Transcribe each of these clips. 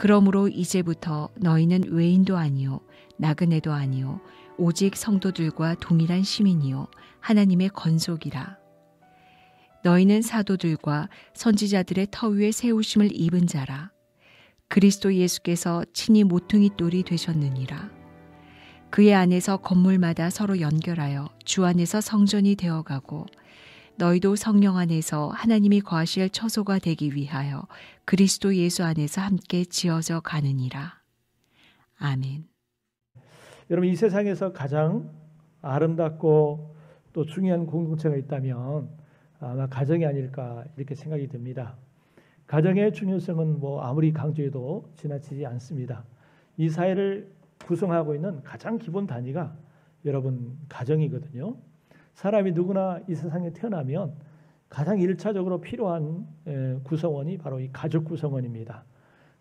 그러므로 이제부터 너희는 외인도 아니요 나그네도 아니요 오직 성도들과 동일한 시민이요 하나님의 건속이라. 너희는 사도들과 선지자들의 터 위에 세우심을 입은 자라. 그리스도 예수께서 친히 모퉁이 돌이 되셨느니라. 그의 안에서 건물마다 서로 연결하여 주 안에서 성전이 되어가고 너희도 성령 안에서 하나님이 거하실 처소가 되기 위하여 그리스도 예수 안에서 함께 지어져 가느니라. 아멘. 여러분, 이 세상에서 가장 아름답고 또 중요한 공동체가 있다면 아마 가정이 아닐까 이렇게 생각이 듭니다. 가정의 중요성은 아무리 강조해도 지나치지 않습니다. 이 사회를 구성하고 있는 가장 기본 단위가 여러분 가정이거든요. 사람이 누구나 이 세상에 태어나면 가장 1차적으로 필요한 구성원이 바로 이 가족 구성원입니다.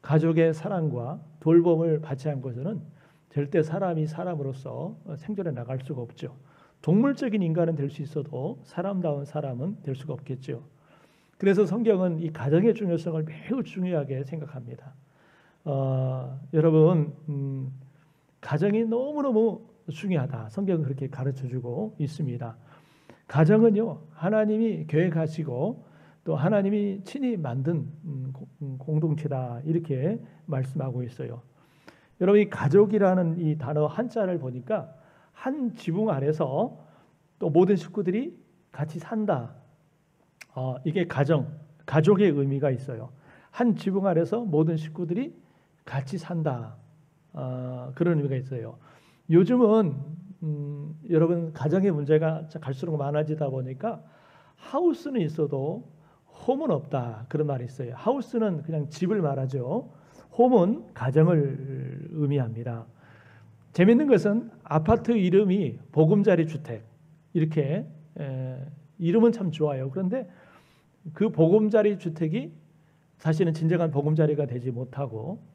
가족의 사랑과 돌봄을 받지 않고서는 절대 사람이 사람으로서 생존해 나갈 수가 없죠. 동물적인 인간은 될 수 있어도 사람다운 사람은 될 수가 없겠죠. 그래서 성경은 이 가정의 중요성을 매우 중요하게 생각합니다. 여러분, 가정이 너무너무 중요하다. 성경은 그렇게 가르쳐주고 있습니다. 가정은요, 하나님이 계획하시고 또 하나님이 친히 만든 공동체다 이렇게 말씀하고 있어요. 여러분, 이 가족이라는 이 단어 한자를 보니까 한 지붕 아래서 또 모든 식구들이 같이 산다. 이게 가족의 의미가 있어요. 한 지붕 아래서 모든 식구들이 같이 산다. 그런 의미가 있어요. 요즘은 여러분 가정의 문제가 갈수록 많아지다 보니까 하우스는 있어도 홈은 없다. 그런 말이 있어요. 하우스는 그냥 집을 말하죠. 홈은 가정을 의미합니다. 재밌는 것은 아파트 이름이 보금자리 주택 이렇게 이름은 참 좋아요. 그런데 그 보금자리 주택이 사실은 진정한 보금자리가 되지 못하고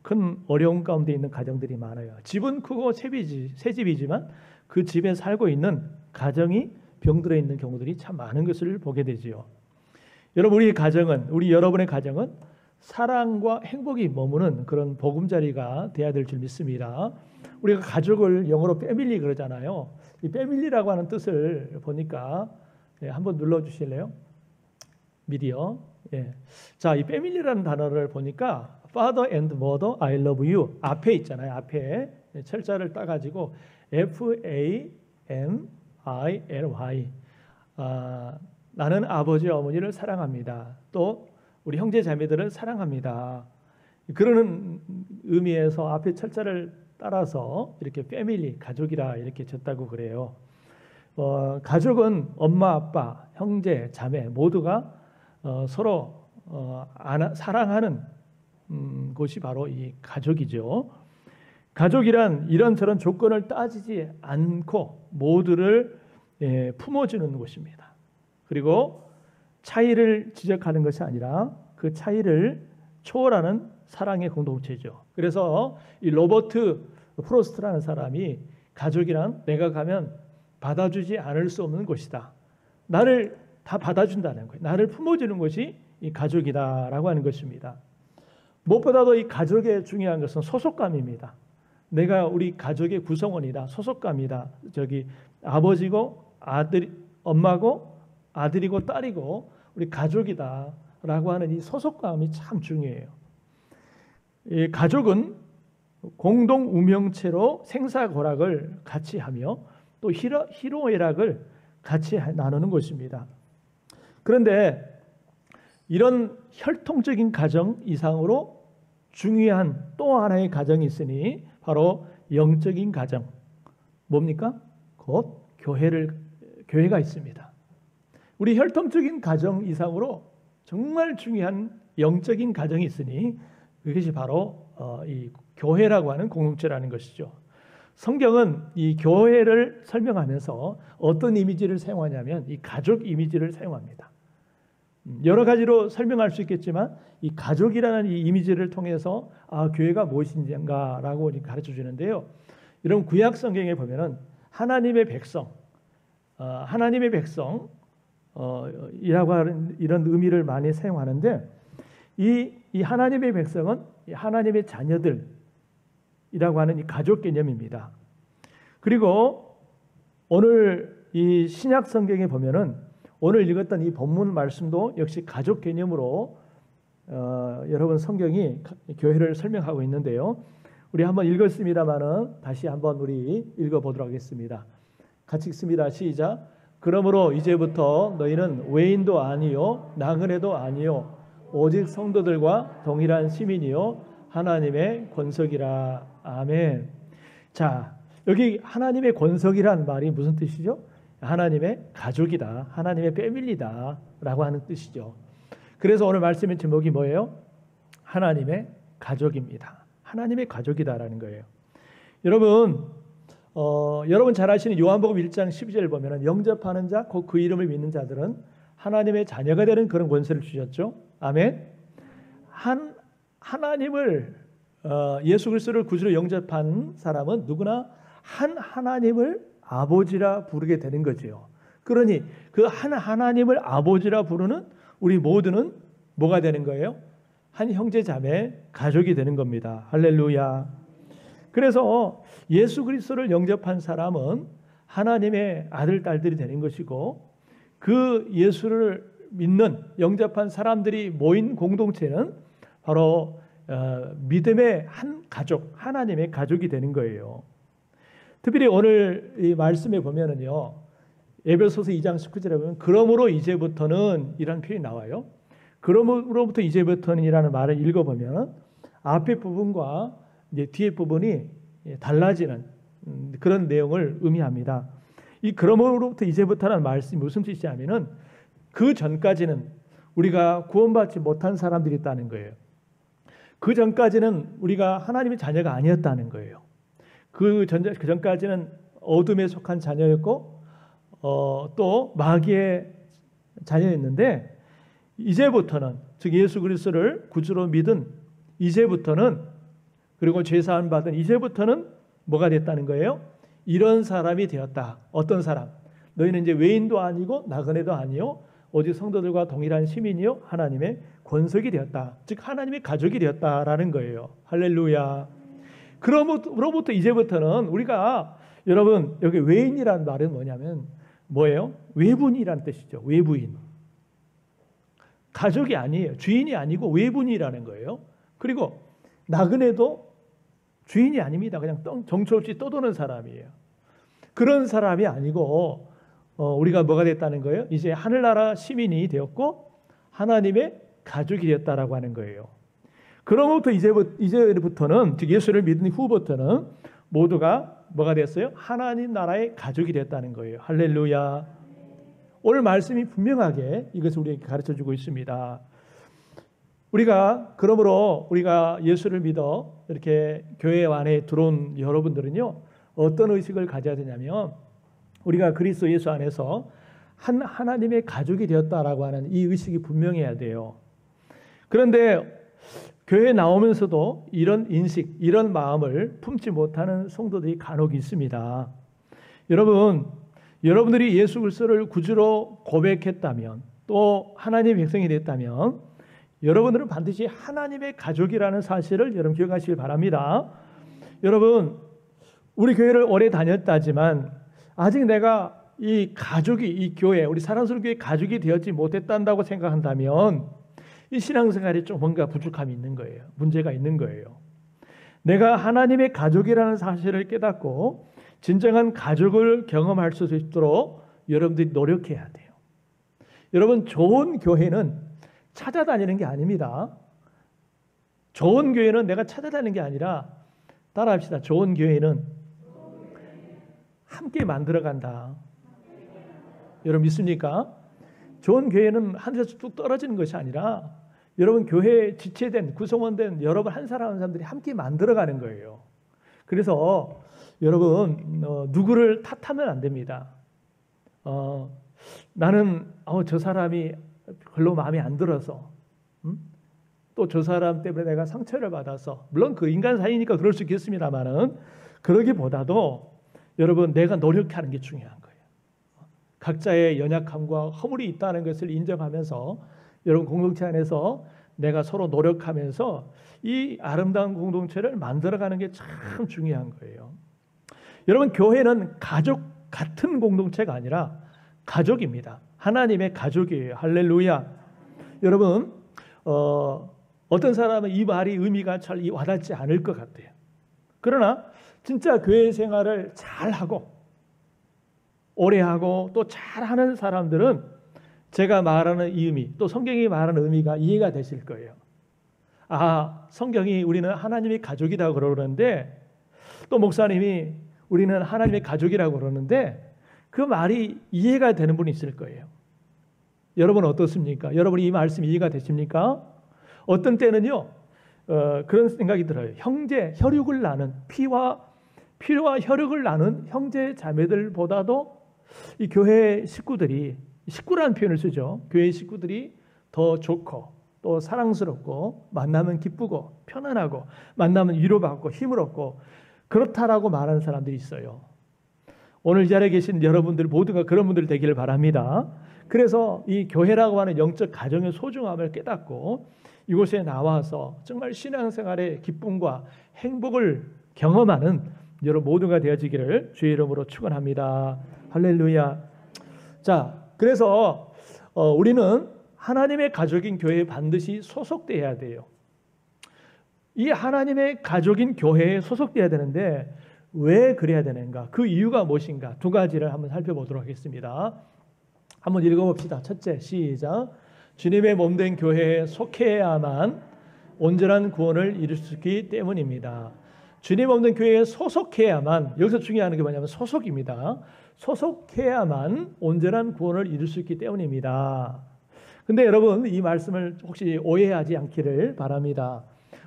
큰 어려움 가운데 있는 가정들이 많아요. 집은 크고 새 집이지만 그 집에 살고 있는 가정이 병들어 있는 경우들이 참 많은 것을 보게 되지요. 여러분, 우리 여러분의 가정은 사랑과 행복이 머무는 그런 보금자리가 돼야 될 줄 믿습니다. 우리가 가족을 영어로 패밀리 그러잖아요. 이 패밀리라고 하는 뜻을 보니까 한번 눌러주실래요? 미디어. 자, 이 패밀리라는 단어를 보니까 Father and Mother, I love you 앞에 있잖아요. 앞에 철자를 따가지고 F-A-M-I-L-Y 나는 아버지 어머니를 사랑합니다. 또 우리 형제 자매들을 사랑합니다. 그러는 의미에서 앞에 철자를 따라서 이렇게 패밀리, 가족이라 이렇게 졌다고 그래요. 가족은 엄마, 아빠, 형제, 자매 모두가 서로 사랑하는 곳이 바로 이 가족이죠. 가족이란 이런저런 조건을 따지지 않고 모두를 품어주는 곳입니다. 그리고 차이를 지적하는 것이 아니라 그 차이를 초월하는 사랑의 공동체죠. 그래서 이 로버트 프로스트라는 사람이 가족이란 내가 가면 받아주지 않을 수 없는 곳이다. 나를 다 받아준다는 거예요. 나를 품어주는 것이 이 가족이다라고 하는 것입니다. 무엇보다도 이 가족의 중요한 것은 소속감입니다. 내가 우리 가족의 구성원이다. 소속감이다. 아버지고 엄마고 아들이고 딸이고 우리 가족이다라고 하는 이 소속감이 참 중요해요. 이 가족은 공동 운명체로 생사고락을 같이 하며 또 희로애락을 같이 나누는 것입니다. 그런데 이런 혈통적인 가정 이상으로 중요한 또 하나의 가정이 있으니 바로 영적인 가정. 뭡니까? 곧 교회가 있습니다. 우리 혈통적인 가정 이상으로 정말 중요한 영적인 가정이 있으니 그것이 바로 이 교회라고 하는 공동체라는 것이죠. 성경은 이 교회를 설명하면서 어떤 이미지를 사용하냐면 이 가족 이미지를 사용합니다. 여러 가지로 설명할 수 있겠지만 이 가족이라는 이 이미지를 통해서 교회가 무엇인가라고 가르쳐 주는데요. 여러분 구약 성경에 보면은 하나님의 백성이라고 하는 이런 의미를 많이 사용하는데 이 하나님의 백성은 하나님의 자녀들이라고 하는 이 가족 개념입니다. 그리고 오늘 이 신약 성경에 보면은 오늘 읽었던 이 본문 말씀도 역시 가족 개념으로 여러분 성경이 교회를 설명하고 있는데요. 우리 한번 읽었습니다만은 다시 한번 우리 읽어보도록 하겠습니다. 같이 읽습니다. 시작. 그러므로 이제부터 너희는 외인도 아니요 나그네도 아니요 오직 성도들과 동일한 시민이요 하나님의 권석이라. 아멘. 자, 여기 하나님의 권석이란 말이 무슨 뜻이죠? 하나님의 가족이다, 하나님의 패밀리다 라고 하는 뜻이죠. 그래서 오늘 말씀의 제목이 뭐예요? 하나님의 가족입니다. 하나님의 가족이다라는 거예요. 여러분 잘 아시는 요한복음 1장 12절 보면 영접하는 자, 곧 그 이름을 믿는 자들은 하나님의 자녀가 되는 그런 권세를 주셨죠. 아멘. 하나님을 예수 그리스도를 구주로 영접한 사람은 누구나 한 하나님을 아버지라 부르게 되는 거지요. 그러니 그 한 하나님을 아버지라 부르는 우리 모두는 뭐가 되는 거예요? 한 형제 자매 가족이 되는 겁니다. 할렐루야. 그래서 예수 그리스도를 영접한 사람은 하나님의 아들 딸들이 되는 것이고 그 예수를 믿는 영접한 사람들이 모인 공동체는 바로 믿음의 한 가족, 하나님의 가족이 되는 거예요. 특별히 오늘 이 말씀에 보면은요, 에베소서 2장 19절에 보면 그러므로 이제부터는 이라는 표현이 나와요. 그러므로부터 이제부터는 이라는 말을 읽어보면 앞에 부분과 이제 뒤에 부분이 달라지는 그런 내용을 의미합니다. 이 그러므로부터 이제부터라는 말씀이 무슨 뜻이냐면은 그 전까지는 우리가 구원받지 못한 사람들이 있다는 거예요. 그 전까지는 우리가 하나님의 자녀가 아니었다는 거예요. 그 전까지는 어둠에 속한 자녀였고 또 마귀의 자녀였는데 이제부터는 즉 예수 그리스도를 구주로 믿은 이제부터는 그리고 죄사함 받은 이제부터는 뭐가 됐다는 거예요? 이런 사람이 되었다. 어떤 사람? 너희는 이제 외인도 아니고 나그네도 아니요 오직 성도들과 동일한 시민이요 하나님의 권속이 되었다. 즉 하나님의 가족이 되었다라는 거예요. 할렐루야. 그로부터 이제부터는 우리가 여러분 여기 외인이라는 말은 뭐냐면 뭐예요? 외분이라는 뜻이죠. 외부인. 가족이 아니에요. 주인이 아니고 외분이라는 거예요. 그리고 나그네도 주인이 아닙니다. 그냥 정처 없이 떠도는 사람이에요. 그런 사람이 아니고 우리가 뭐가 됐다는 거예요? 이제 하늘나라 시민이 되었고 하나님의 가족이 되었다라고 하는 거예요. 그로부터 이제부터는 즉 예수를 믿은 후부터는 모두가 뭐가 됐어요? 하나님 나라의 가족이 됐다는 거예요. 할렐루야. 오늘 말씀이 분명하게 이것을 우리에게 가르쳐주고 있습니다. 그러므로 우리가 예수를 믿어 이렇게 교회 안에 들어온 여러분들은요 어떤 의식을 가져야 되냐면 우리가 그리스도 예수 안에서 한 하나님의 가족이 되었다라고 하는 이 의식이 분명해야 돼요. 그런데 교회에 나오면서도 이런 인식, 이런 마음을 품지 못하는 성도들이 간혹 있습니다. 여러분들이 예수 그리스도를 구주로 고백했다면 또 하나님의 백성이 됐다면 여러분들은 반드시 하나님의 가족이라는 사실을 여러분 기억하시길 바랍니다. 여러분 우리 교회를 오래 다녔다지만 아직 내가 이 가족이 이 교회 우리 사랑스러운 교회 가족이 되었지 못했다고 생각한다면 이 신앙생활에 좀 뭔가 부족함이 있는 거예요. 문제가 있는 거예요. 내가 하나님의 가족이라는 사실을 깨닫고 진정한 가족을 경험할 수 있도록 여러분들이 노력해야 돼요. 여러분 좋은 교회는 찾아다니는 게 아닙니다. 좋은 교회는 내가 찾아다니는 게 아니라 따라합시다. 좋은 교회는 함께 만들어간다. 여러분 믿습니까? 좋은 교회는 하늘에서 뚝 떨어지는 것이 아니라 여러분 교회에 지체된 구성원된 여러분 한 사람 한 사람들이 함께 만들어가는 거예요. 그래서 여러분 누구를 탓하면 안 됩니다. 나는 저 사람이 별로 마음에 안 들어서 또 저 사람 때문에 내가 상처를 받아서 물론 그 인간 사이니까 그럴 수 있겠습니다만은 그러기보다도 여러분 내가 노력하는 게 중요한 거예요. 각자의 연약함과 허물이 있다는 것을 인정하면서 여러분 공동체 안에서 내가 서로 노력하면서 이 아름다운 공동체를 만들어가는 게 참 중요한 거예요. 여러분, 교회는 가족 같은 공동체가 아니라 가족입니다. 하나님의 가족이에요. 할렐루야. 여러분, 어떤 사람은 이 말이 의미가 잘 와닿지 않을 것 같아요. 그러나 진짜 교회 생활을 잘하고 오래 하고 또 잘하는 사람들은 제가 말하는 이 의미, 또 성경이 말하는 의미가 이해가 되실 거예요. 아, 성경이 우리는 하나님의 가족이라고 그러는데, 또 목사님이 우리는 하나님의 가족이라고 그러는데, 그 말이 이해가 되는 분이 있을 거예요. 여러분 어떻습니까? 여러분이 이 말씀 이해가 되십니까? 어떤 때는요, 그런 생각이 들어요. 형제, 혈육을 나눈, 피와 혈육을 나눈 형제 자매들보다도 이 교회 식구들이, 식구라는 표현을 쓰죠. 교회 식구들이 더 좋고 또 사랑스럽고 만나면 기쁘고 편안하고 만나면 위로받고 힘을 얻고 그렇다라고 말하는 사람들이 있어요. 오늘 이 자리에 계신 여러분들 모두가 그런 분들 되기를 바랍니다. 그래서 이 교회라고 하는 영적 가정의 소중함을 깨닫고 이곳에 나와서 정말 신앙생활의 기쁨과 행복을 경험하는 여러분 모두가 되어지기를 주의 이름으로 축원합니다. 할렐루야. 자, 그래서 우리는 하나님의 가족인 교회에 반드시 소속돼야 돼요. 이 하나님의 가족인 교회에 소속돼야 되는데 왜 그래야 되는가? 그 이유가 무엇인가? 두 가지를 한번 살펴보도록 하겠습니다. 한번 읽어봅시다. 첫째, 시작. 주님의 몸된 교회에 속해야만 온전한 구원을 이룰 수 있기 때문입니다. 주님 없는 교회에 소속해야만, 여기서 중요한 게 뭐냐면 소속입니다. 소속해야만 온전한 구원을 이룰 수 있기 때문입니다. 근데 여러분, 이 말씀을 혹시 오해하지 않기를 바랍니다.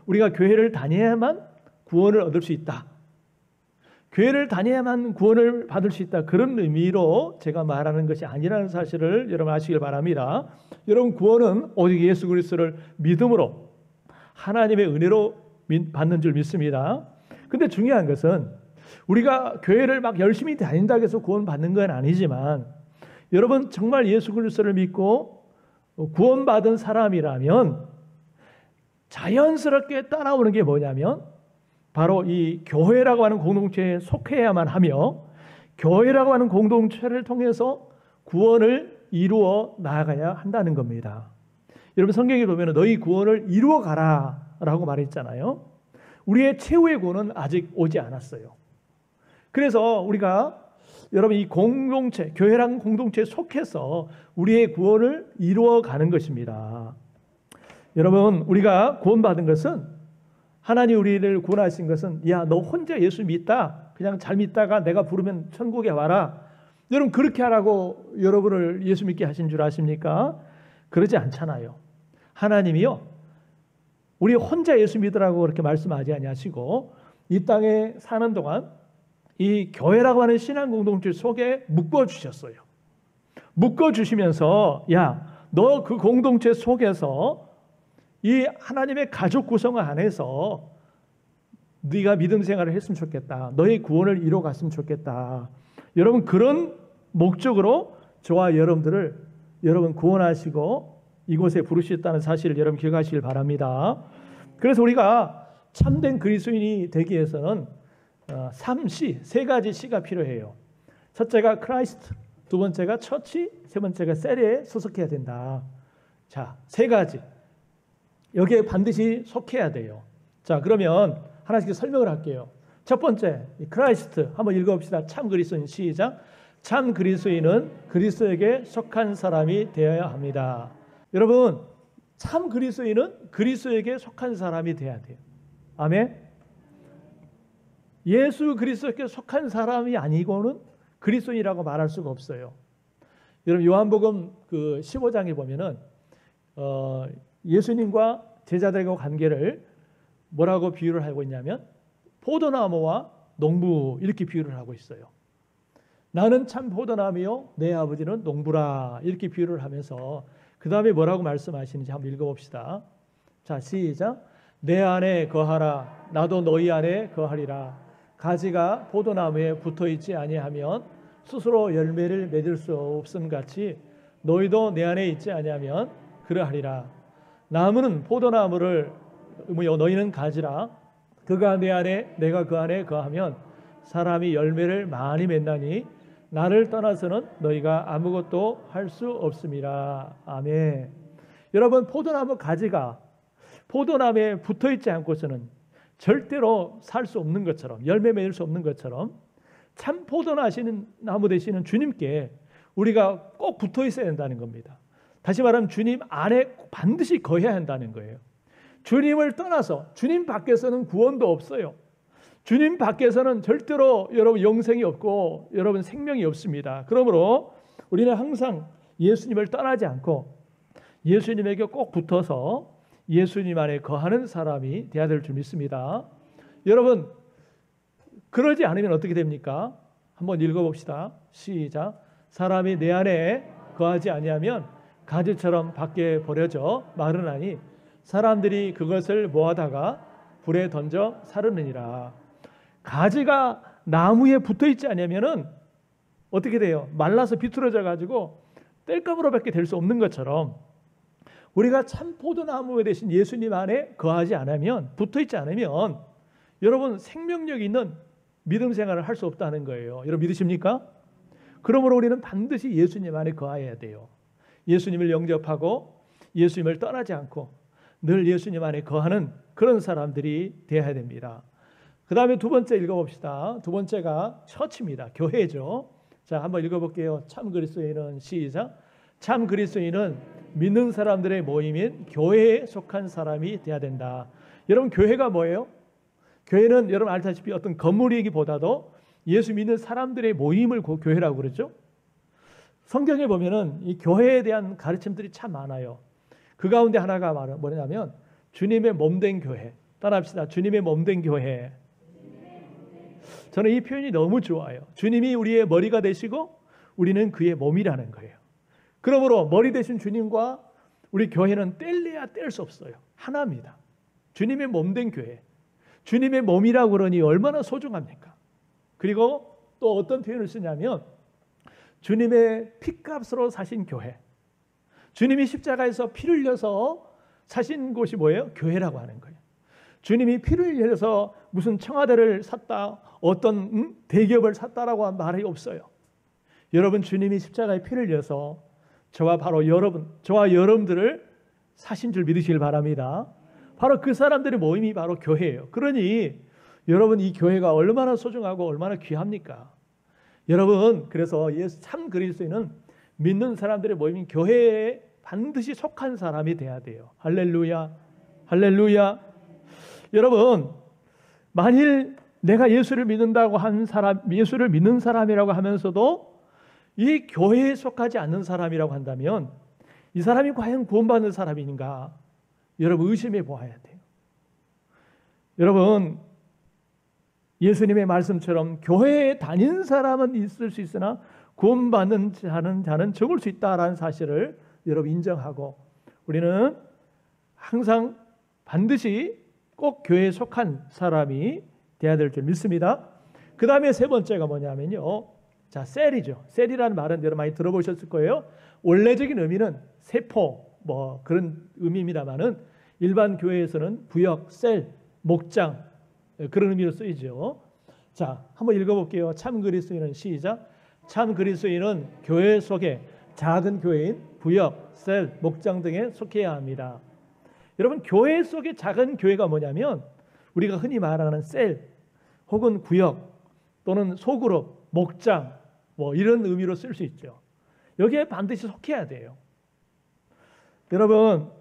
우리가 교회를 다녀야만 구원을 얻을 수 있다, 교회를 다녀야만 구원을 받을 수 있다, 그런 의미로 제가 말하는 것이 아니라는 사실을 여러분 아시길 바랍니다. 여러분, 구원은 오직 예수 그리스도를 믿음으로 하나님의 은혜로 받는 줄 믿습니다. 근데 중요한 것은 우리가 교회를 막 열심히 다닌다고 해서 구원받는 건 아니지만, 여러분 정말 예수 그리스도를 믿고 구원받은 사람이라면 자연스럽게 따라오는 게 뭐냐면 바로 이 교회라고 하는 공동체에 속해야만 하며, 교회라고 하는 공동체를 통해서 구원을 이루어 나아가야 한다는 겁니다. 여러분, 성경에 보면 너희 구원을 이루어 가라 라고 말했잖아요. 우리의 최후의 구원은 아직 오지 않았어요. 그래서 우리가 여러분 이 공동체, 교회라는 공동체에 속해서 우리의 구원을 이루어 가는 것입니다. 여러분, 우리가 구원받은 것은, 하나님 우리를 구원하신 것은, 야, 너 혼자 예수 믿다, 그냥 잘 믿다가 내가 부르면 천국에 와라, 여러분 그렇게 하라고 여러분을 예수 믿게 하신 줄 아십니까? 그러지 않잖아요. 하나님이요, 우리 혼자 예수 믿으라고 그렇게 말씀하지 아니하시고 이 땅에 사는 동안 이 교회라고 하는 신앙 공동체 속에 묶어주셨어요. 묶어주시면서, 야, 너 그 공동체 속에서 이 하나님의 가족 구성 안에서 네가 믿음 생활을 했으면 좋겠다, 너의 구원을 이루어 갔으면 좋겠다. 여러분, 그런 목적으로 저와 여러분들을 여러분 구원하시고 이곳에 부르셨다는 사실을 여러분 기억하시길 바랍니다. 그래서 우리가 참된 그리스도인이 되기 위해서는 3C, 세 가지 C가 필요해요. 첫째가 크라이스트, 두 번째가 처치, 세 번째가 셀에 소속해야 된다. 자, 세 가지. 여기에 반드시 속해야 돼요. 자, 그러면 하나씩 설명을 할게요. 첫 번째, 크라이스트 한번 읽어봅시다. 참 그리스도인, 시작. 참 그리스도인은 그리스도에게 속한 사람이 되어야 합니다. 여러분, 참 그리스도인은 그리스도에게 속한 사람이 되어야 돼요. 아멘. 예수 그리스도께 속한 사람이 아니고는 그리스도인이라고 말할 수가 없어요. 여러분, 요한복음 그 15장에 보면은 예수님과 제자들과 관계를 뭐라고 비유를 하고 있냐면 포도나무와 농부, 이렇게 비유를 하고 있어요. 나는 참 포도나무요 내 아버지는 농부라, 이렇게 비유를 하면서 그 다음에 뭐라고 말씀하시는지 한번 읽어봅시다. 자, 시작. 내 안에 거하라, 나도 너희 안에 거하리라. 가지가 포도나무에 붙어있지 아니하면 스스로 열매를 맺을 수 없음 같이 너희도 내 안에 있지 아니하면 그러하리라. 나무는 포도나무를 너희는 가지라. 그가 내 안에 내가 그 안에 거하면 사람이 열매를 많이 맺나니 나를 떠나서는 너희가 아무것도 할 수 없음이라. 아멘. 여러분, 포도나무 가지가 포도나무에 붙어있지 않고서는 절대로 살 수 없는 것처럼, 열매 맺을 수 없는 것처럼, 참 포도나무 되시는 주님께 우리가 꼭 붙어 있어야 된다는 겁니다. 다시 말하면 주님 안에 반드시 거해야 한다는 거예요. 주님을 떠나서 주님 밖에서는 구원도 없어요. 주님 밖에서는 절대로 여러분 영생이 없고 여러분 생명이 없습니다. 그러므로 우리는 항상 예수님을 떠나지 않고 예수님에게 꼭 붙어서 예수님 안에 거하는 사람이 되어야 될 줄 믿습니다. 여러분, 그러지 않으면 어떻게 됩니까? 한번 읽어봅시다. 시작. 사람이 내 안에 거하지 아니하면 가지처럼 밖에 버려져 마르나니 사람들이 그것을 모아다가 불에 던져 사르느니라. 가지가 나무에 붙어있지 않으면 어떻게 돼요? 말라서 비틀어져 가지고 땔감으로밖에 될 수 없는 것처럼 우리가 참 포도나무 대신 예수님 안에 거하지 않으면, 붙어있지 않으면 여러분 생명력 있는 믿음 생활을 할 수 없다는 거예요. 여러분 믿으십니까? 그러므로 우리는 반드시 예수님 안에 거해야 돼요. 예수님을 영접하고 예수님을 떠나지 않고 늘 예수님 안에 거하는 그런 사람들이 되어야 됩니다. 그 다음에 두 번째 읽어봅시다. 두 번째가 처치입니다. 교회죠. 자, 한번 읽어볼게요. 참 그리스도인은 시작. 참 그리스도인은 믿는 사람들의 모임인 교회에 속한 사람이 되어야 된다. 여러분, 교회가 뭐예요? 교회는 여러분 알다시피 어떤 건물이기보다도 예수 믿는 사람들의 모임을 교회라고 그러죠. 성경에 보면은 이 교회에 대한 가르침들이 참 많아요. 그 가운데 하나가 뭐냐면 주님의 몸된 교회. 따라합시다. 주님의 몸된 교회. 저는 이 표현이 너무 좋아요. 주님이 우리의 머리가 되시고 우리는 그의 몸이라는 거예요. 그러므로 머리 되신 주님과 우리 교회는 뗄래야 뗄 수 없어요. 하나입니다. 주님의 몸된 교회. 주님의 몸이라고 그러니 얼마나 소중합니까? 그리고 또 어떤 표현을 쓰냐면 주님의 피값으로 사신 교회. 주님이 십자가에서 피를 흘려서 사신 곳이 뭐예요? 교회라고 하는 거예요. 주님이 피를 흘려서 무슨 청와대를 샀다, 어떤 대기업을 샀다라고 한 말이 없어요. 여러분, 주님이 십자가에 피를 흘려서 저와 여러분들을 사신 줄 믿으시길 바랍니다. 바로 그 사람들의 모임이 바로 교회예요. 그러니 여러분, 이 교회가 얼마나 소중하고 얼마나 귀합니까? 여러분, 그래서 예수 참 그리스도인은 믿는 사람들의 모임인 교회에 반드시 속한 사람이 돼야 돼요. 할렐루야, 할렐루야. 여러분, 만일 내가 예수를 믿는다고 한 사람, 예수를 믿는 사람이라고 하면서도 이 교회에 속하지 않는 사람이라고 한다면 이 사람이 과연 구원받는 사람인가? 여러분, 의심해 보아야 돼요. 여러분, 예수님의 말씀처럼 교회에 다닌 사람은 있을 수 있으나 구원받는 자는 적을 수 있다라는 사실을 여러분 인정하고 우리는 항상 반드시 꼭 교회에 속한 사람이 되어야 될 줄 믿습니다. 그 다음에 세 번째가 뭐냐면요. 자, 셀이죠. 셀이라는 말은 여러분 많이 들어보셨을 거예요. 원래적인 의미는 세포 뭐 그런 의미입니다만은 일반 교회에서는 부역, 셀, 목장 그런 의미로 쓰이죠. 자, 한번 읽어볼게요. 참 그리스도인은 시작. 참 그리스도인은 교회 속에 작은 교회인 부역, 셀, 목장 등에 속해야 합니다. 여러분, 교회 속의 작은 교회가 뭐냐면 우리가 흔히 말하는 셀 혹은 구역 또는 소그룹, 목장 뭐 이런 의미로 쓸 수 있죠. 여기에 반드시 속해야 돼요. 여러분,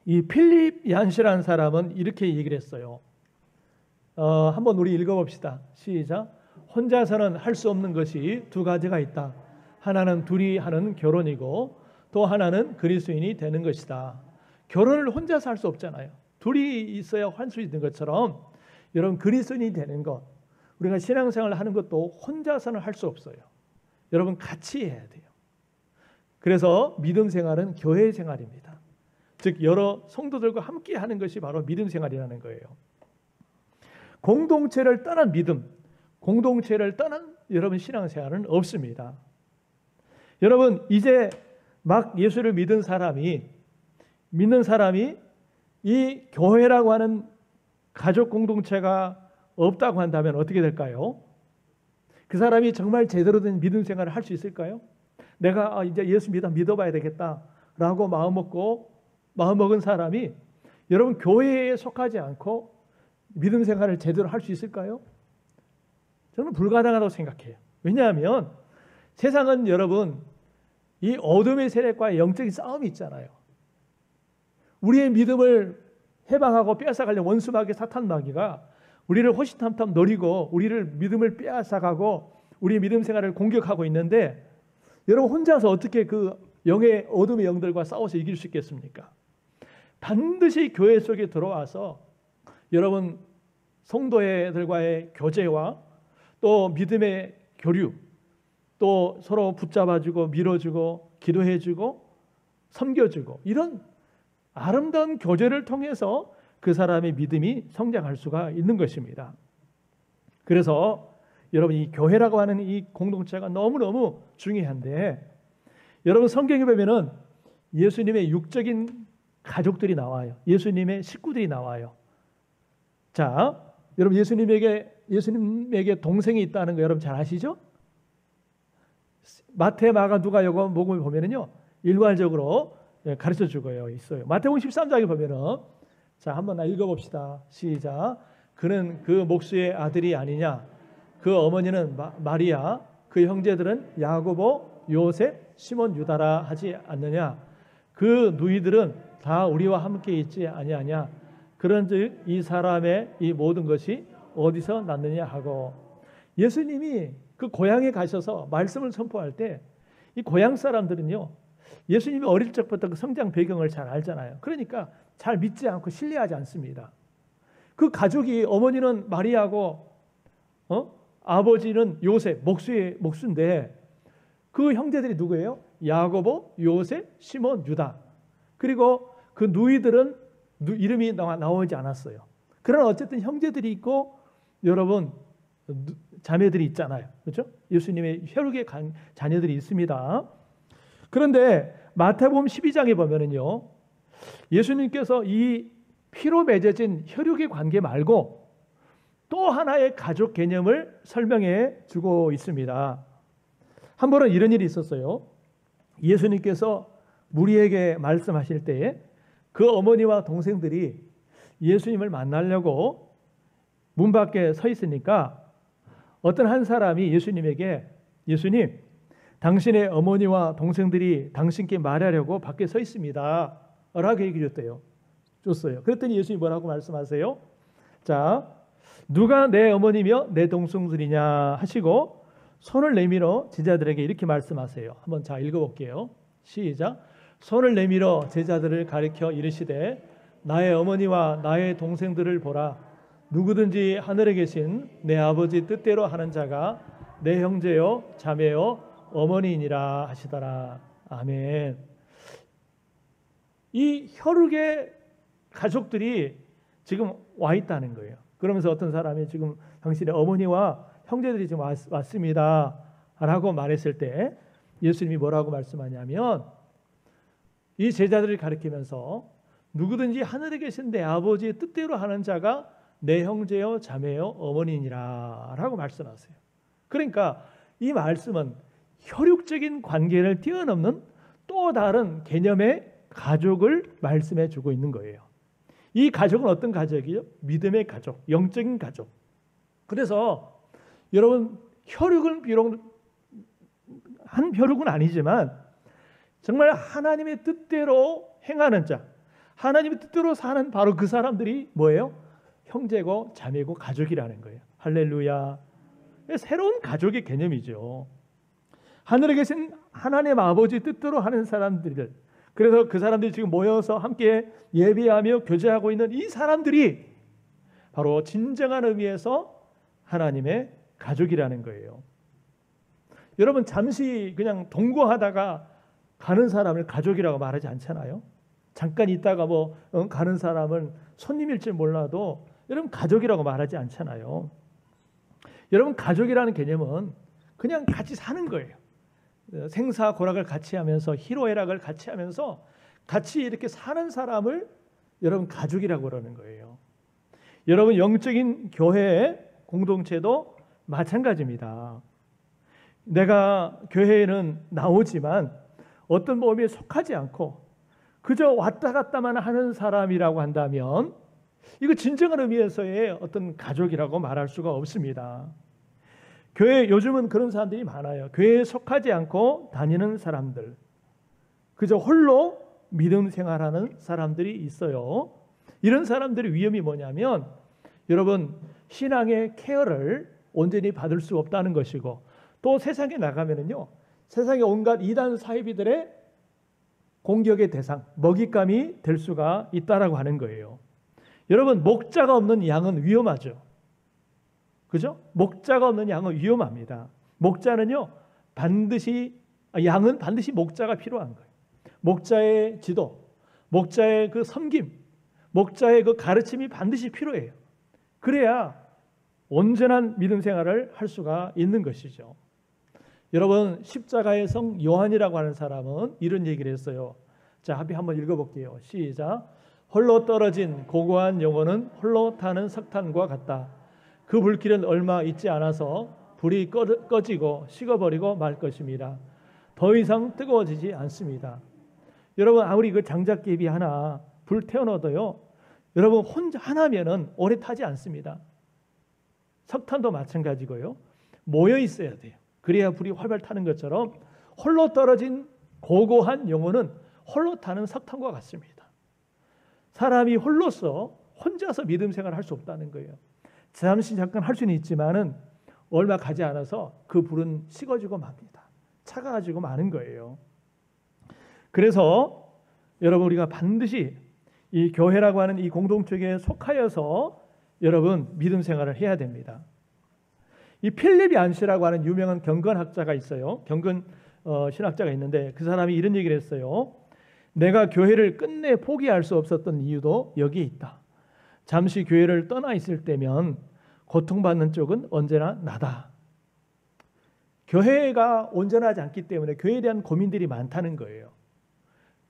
이 필립 얀시라는 사람은 이렇게 얘기를 했어요. 한번 우리 읽어봅시다. 시작. 혼자서는 할 수 없는 것이 두 가지가 있다. 하나는 둘이 하는 결혼이고 또 하나는 그리스도인이 되는 것이다. 결혼을 혼자서 할 수 없잖아요. 둘이 있어야 할 수 있는 것처럼 여러분, 그리스도인이 되는 것, 우리가 신앙생활을 하는 것도 혼자서는 할 수 없어요. 여러분, 같이 해야 돼요. 그래서 믿음 생활은 교회 생활입니다. 즉 여러 성도들과 함께 하는 것이 바로 믿음 생활이라는 거예요. 공동체를 떠난 믿음, 공동체를 떠난 여러분 신앙생활은 없습니다. 여러분, 이제 막 예수를 믿은 사람이 믿는 사람이 이 교회라고 하는 가족 공동체가 없다고 한다면 어떻게 될까요? 그 사람이 정말 제대로 된 믿음 생활을 할 수 있을까요? 내가 이제 예수 믿어봐야 되겠다라고 마음먹은 사람이 여러분 교회에 속하지 않고 믿음 생활을 제대로 할 수 있을까요? 저는 불가능하다고 생각해요. 왜냐하면 세상은 여러분 이 어둠의 세력과의 영적인 싸움이 있잖아요. 우리의 믿음을 해방하고 빼앗아가려는 원수마귀 사탄마귀가 우리를 호시탐탐 노리고 우리를 믿음을 빼앗아가고 우리의 믿음 생활을 공격하고 있는데 여러분 혼자서 어떻게 그 영의 어둠의 영들과 싸워서 이길 수 있겠습니까? 반드시 교회 속에 들어와서 여러분 성도들과의 교제와 또 믿음의 교류 또 서로 붙잡아주고 밀어주고 기도해주고 섬겨주고 이런 아름다운 교제를 통해서 그 사람의 믿음이 성장할 수가 있는 것입니다. 그래서 여러분 이 교회라고 하는 이 공동체가 너무너무 중요한데 여러분 성경에 보면은 예수님의 육적인 가족들이 나와요. 예수님의 식구들이 나와요. 자, 여러분 예수님에게 동생이 있다는 거 여러분 잘 아시죠? 마태, 마가, 누가, 요거 목을 보면은요 일괄적으로 가르쳐 주고 있어요. 마태복음 13장에 보면은 자 한번 읽어봅시다. 시작. 그는 그 목수의 아들이 아니냐? 그 어머니는 마리아, 그 형제들은 야고보, 요셉, 시몬, 유다라 하지 않느냐? 그 누이들은 다 우리와 함께 있지 아니하냐? 그런즉 이 사람의 이 모든 것이 어디서 났느냐 하고 예수님이 그 고향에 가셔서 말씀을 선포할 때 이 고향 사람들은요 예수님이 어릴 적부터 그 성장 배경을 잘 알잖아요. 그러니까 잘 믿지 않고 신뢰하지 않습니다. 그 가족이 어머니는 마리아고 아버지는 요셉 목수인데 그 형제들이 누구예요? 야고보, 요셉, 시몬, 유다. 그리고 그 누이들은 이름이 나오지 않았어요. 그러나 어쨌든 형제들이 있고 여러분 자매들이 있잖아요. 그렇죠? 예수님의 혈육의 자녀들이 있습니다. 그런데 마태복음 12장에 보면은요. 예수님께서 이 피로 맺어진 혈육의 관계 말고 또 하나의 가족 개념을 설명해 주고 있습니다. 한 번은 이런 일이 있었어요. 예수님께서 무리에게 말씀하실 때에 그 어머니와 동생들이 예수님을 만나려고 문 밖에 서 있으니까 어떤 한 사람이 예수님에게 예수님, 당신의 어머니와 동생들이 당신께 말하려고 밖에 서 있습니다. 라고 얘기해 줬어요. 그랬더니 예수님이 뭐라고 말씀하세요? 자, 누가 내 어머니며 내 동생들이냐 하시고 손을 내밀어 제자들에게 이렇게 말씀하세요. 한번 자 읽어볼게요. 시작. 손을 내밀어 제자들을 가리켜 이르시되 나의 어머니와 나의 동생들을 보라. 누구든지 하늘에 계신 내 아버지 뜻대로 하는 자가 내 형제요 자매요 어머니이니라 하시더라. 아멘. 이 혈육의 가족들이 지금 와 있다는 거예요. 그러면서 어떤 사람이 지금 당신의 어머니와 형제들이 지금 왔습니다 라고 말했을 때 예수님이 뭐라고 말씀하냐면 이 제자들을 가리키면서 누구든지 하늘에 계신 내 아버지의 뜻대로 하는 자가 내 형제요 자매요 어머니니라 라고 말씀하세요. 그러니까 이 말씀은 혈육적인 관계를 뛰어넘는 또 다른 개념의 가족을 말씀해 주고 있는 거예요. 이 가족은 어떤 가족이요? 믿음의 가족, 영적인 가족. 그래서 여러분 혈육은 비록 한 혈육은 아니지만 정말 하나님의 뜻대로 행하는 자, 하나님의 뜻대로 사는 바로 그 사람들이 뭐예요? 형제고 자매고 가족이라는 거예요. 할렐루야. 새로운 가족의 개념이죠. 하늘에 계신 하나님 아버지 뜻대로 하는 사람들, 그래서 그 사람들이 지금 모여서 함께 예배하며 교제하고 있는 이 사람들이 바로 진정한 의미에서 하나님의 가족이라는 거예요. 여러분 잠시 그냥 동거하다가 가는 사람을 가족이라고 말하지 않잖아요. 잠깐 있다가 가는 사람은 손님일지 몰라도 여러분 가족이라고 말하지 않잖아요. 여러분 가족이라는 개념은 그냥 같이 사는 거예요. 생사고락을 같이 하면서 희로애락을 같이 하면서 같이 이렇게 사는 사람을 여러분 가족이라고 그러는 거예요. 여러분 영적인 교회 공동체도 마찬가지입니다. 내가 교회에는 나오지만 어떤 모임에 속하지 않고 그저 왔다 갔다만 하는 사람이라고 한다면 이거 진정한 의미에서의 어떤 가족이라고 말할 수가 없습니다. 교회 요즘은 그런 사람들이 많아요. 교회에 속하지 않고 다니는 사람들, 그저 홀로 믿음 생활하는 사람들이 있어요. 이런 사람들의 위험이 뭐냐면 여러분 신앙의 케어를 온전히 받을 수 없다는 것이고 또 세상에 나가면은요 세상의 온갖 이단 사이비들의 공격의 대상, 먹잇감이 될 수가 있다라고 하는 거예요. 여러분 목자가 없는 양은 위험하죠. 그죠? 목자가 없는 양은 위험합니다. 목자는요 양은 반드시 목자가 필요한 거예요. 목자의 지도, 목자의 그 섬김, 목자의 그 가르침이 반드시 필요해요. 그래야 온전한 믿음 생활을 할 수가 있는 것이죠. 여러분 십자가의 성 요한이라고 하는 사람은 이런 얘기를 했어요. 자, 합의 한번 읽어볼게요. 시작. 홀로 떨어진 고고한 영혼은 홀로 타는 석탄과 같다. 그 불길은 얼마 있지 않아서 불이 꺼지고 식어버리고 말 것입니다. 더 이상 뜨거워지지 않습니다. 여러분 아무리 그 장작개비 하나 불 태워넣어도요 여러분 혼자 하나면은 오래 타지 않습니다. 석탄도 마찬가지고요. 모여 있어야 돼요. 그래야 불이 활발 타는 것처럼 홀로 떨어진 고고한 영혼은 홀로 타는 석탄과 같습니다. 사람이 홀로서 혼자서 믿음 생활을 할 수 없다는 거예요. 잠시 잠깐 할 수는 있지만은 얼마 가지 않아서 그 불은 식어지고 맙니다. 차가워지고 마는 거예요. 그래서 여러분 우리가 반드시 이 교회라고 하는 이 공동체에 속하여서 여러분 믿음 생활을 해야 됩니다. 이 필립 얀시라고 하는 유명한 경건학자가 있어요. 경건 신학자가 있는데 그 사람이 이런 얘기를 했어요. 내가 교회를 끝내 포기할 수 없었던 이유도 여기에 있다. 잠시 교회를 떠나 있을 때면 고통받는 쪽은 언제나 나다. 교회가 온전하지 않기 때문에 교회에 대한 고민들이 많다는 거예요.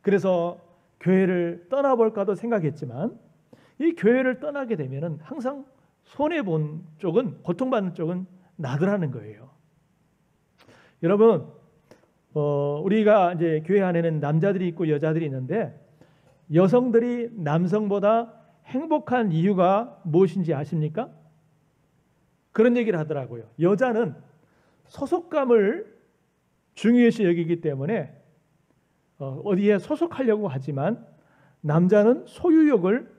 그래서 교회를 떠나볼까도 생각했지만 이 교회를 떠나게 되면은 항상 손해본 쪽은 고통받는 쪽은 나더라는 거예요. 여러분 우리가 이제 교회 안에는 남자들이 있고 여자들이 있는데 여성들이 남성보다 행복한 이유가 무엇인지 아십니까? 그런 얘기를 하더라고요. 여자는 소속감을 중요시 여기기 때문에 어디에 소속하려고 하지만 남자는 소유욕을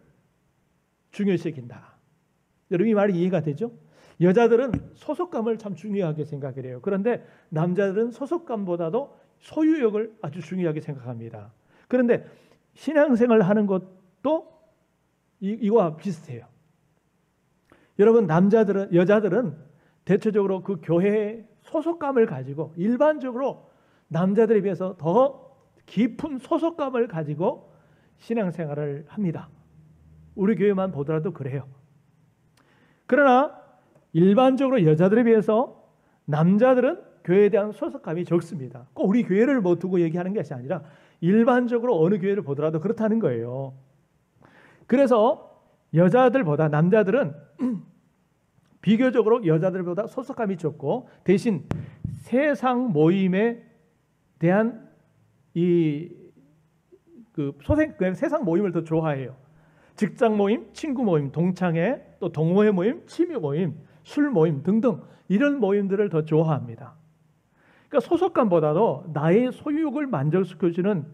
중요시 여긴다. 여러분 이 말이 이해가 되죠? 여자들은 소속감을 참 중요하게 생각을 해요. 그런데 남자들은 소속감보다도 소유욕을 아주 중요하게 생각합니다. 그런데 신앙생활을 하는 것도 이와 비슷해요. 여러분 여자들은 대체적으로 그 교회의 소속감을 가지고 일반적으로 남자들에 비해서 더 깊은 소속감을 가지고 신앙생활을 합니다. 우리 교회만 보더라도 그래요. 그러나 일반적으로 여자들에 비해서 남자들은 교회에 대한 소속감이 적습니다. 꼭 우리 교회를 뭐 두고 얘기하는 것이 아니라 일반적으로 어느 교회를 보더라도 그렇다는 거예요. 그래서 여자들보다 남자들은 비교적으로 여자들보다 소속감이 적고 대신 세상 모임에 대한 세상 모임을 더 좋아해요. 직장 모임, 친구 모임, 동창회, 또 동호회 모임, 취미 모임, 술 모임 등등 이런 모임들을 더 좋아합니다. 그러니까 소속감보다도 나의 소유욕을 만족시켜주는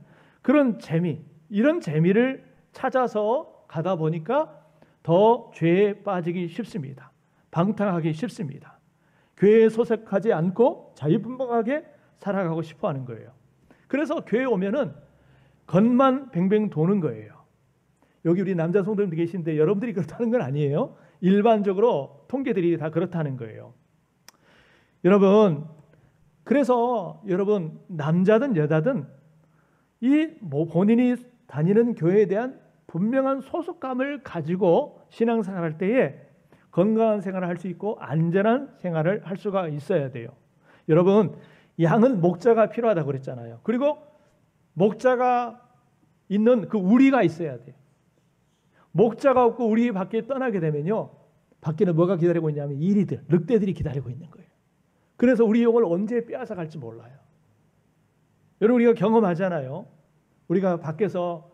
그런 재미, 이런 재미를 찾아서 가다 보니까 더 죄에 빠지기 쉽습니다. 방탕하기 쉽습니다. 교회에 소속하지 않고 자유분방하게 살아가고 싶어하는 거예요. 그래서 교회에 오면은 겉만 뱅뱅 도는 거예요. 여기 우리 남자 성도님들 계신데 여러분들이 그렇다는 건 아니에요. 일반적으로 통계들이 다 그렇다는 거예요. 여러분, 그래서 여러분 남자든 여자든 이 본인이 다니는 교회에 대한 분명한 소속감을 가지고 신앙생활할 때에 건강한 생활을 할 수 있고 안전한 생활을 할 수가 있어야 돼요. 여러분 양은 목자가 필요하다고 그랬잖아요. 그리고 목자가 있는 그 우리가 있어야 돼요. 목자가 없고 우리 밖에 떠나게 되면요, 밖에는 뭐가 기다리고 있냐면 이리들, 늑대들이 기다리고 있는 거예요. 그래서 우리 영을 언제 빼앗아 갈지 몰라요. 여러분, 우리가 경험하잖아요. 우리가 밖에서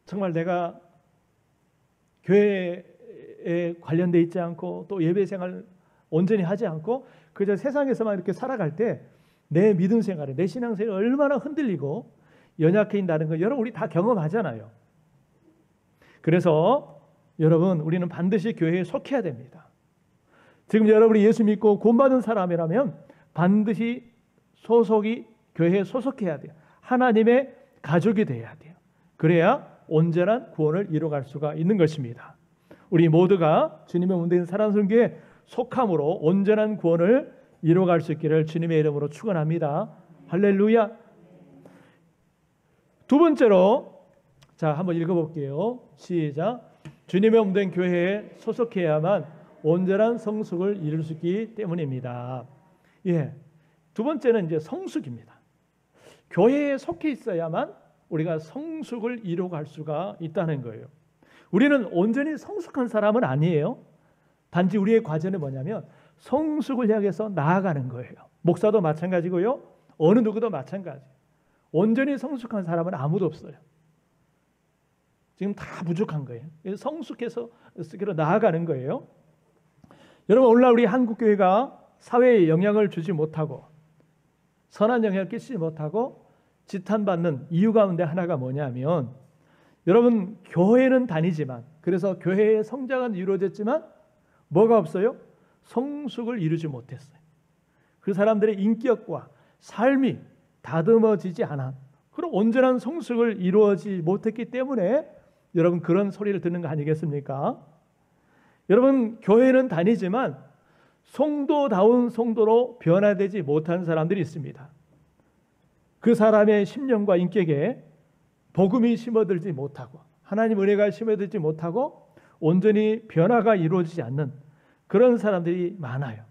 정말 내가 교회에 관련돼 있지 않고 또 예배 생활 온전히 하지 않고 그저 세상에서만 이렇게 살아갈 때 내 믿음 생활에, 내 신앙 생활이 얼마나 흔들리고 연약해진다는 거 여러분 우리 다 경험하잖아요. 그래서 여러분, 우리는 반드시 교회에 속해야 됩니다. 지금 여러분이 예수 믿고 구원받은 사람이라면 반드시 소속이 교회에 소속해야 돼요. 하나님의 가족이 돼야 돼요. 그래야 온전한 구원을 이루어갈 수가 있는 것입니다. 우리 모두가 주님의 문대인 사랑스러운 속함으로 온전한 구원을 이루어갈 수 있기를 주님의 이름으로 축원합니다. 할렐루야. 두 번째로, 자, 한번 읽어볼게요. 시작. 주님의 몸된 교회에 소속해야만 온전한 성숙을 이룰 수 있기 때문입니다. 예, 두 번째는 이제 성숙입니다. 교회에 속해 있어야만 우리가 성숙을 이루어갈 수가 있다는 거예요. 우리는 온전히 성숙한 사람은 아니에요. 단지 우리의 과제는 뭐냐면 성숙을 향해서 나아가는 거예요. 목사도 마찬가지고요, 어느 누구도 마찬가지. 온전히 성숙한 사람은 아무도 없어요. 지금 다 부족한 거예요. 성숙해서 나아가는 거예요. 여러분, 오늘날 우리 한국교회가 사회에 영향을 주지 못하고 선한 영향을 끼치지 못하고 지탄받는 이유 가운데 하나가 뭐냐면, 여러분, 교회는 다니지만, 그래서 교회의 성장은 이루어졌지만 뭐가 없어요? 성숙을 이루지 못했어요. 그 사람들의 인격과 삶이 다듬어지지 않아. 그럼 온전한 성숙을 이루어지 못했기 때문에 여러분 그런 소리를 듣는 거 아니겠습니까? 여러분, 교회는 다니지만 성도다운 성도로 변화되지 못한 사람들이 있습니다. 그 사람의 심령과 인격에 복음이 심어들지 못하고 하나님 은혜가 심어들지 못하고 온전히 변화가 이루어지지 않는 그런 사람들이 많아요.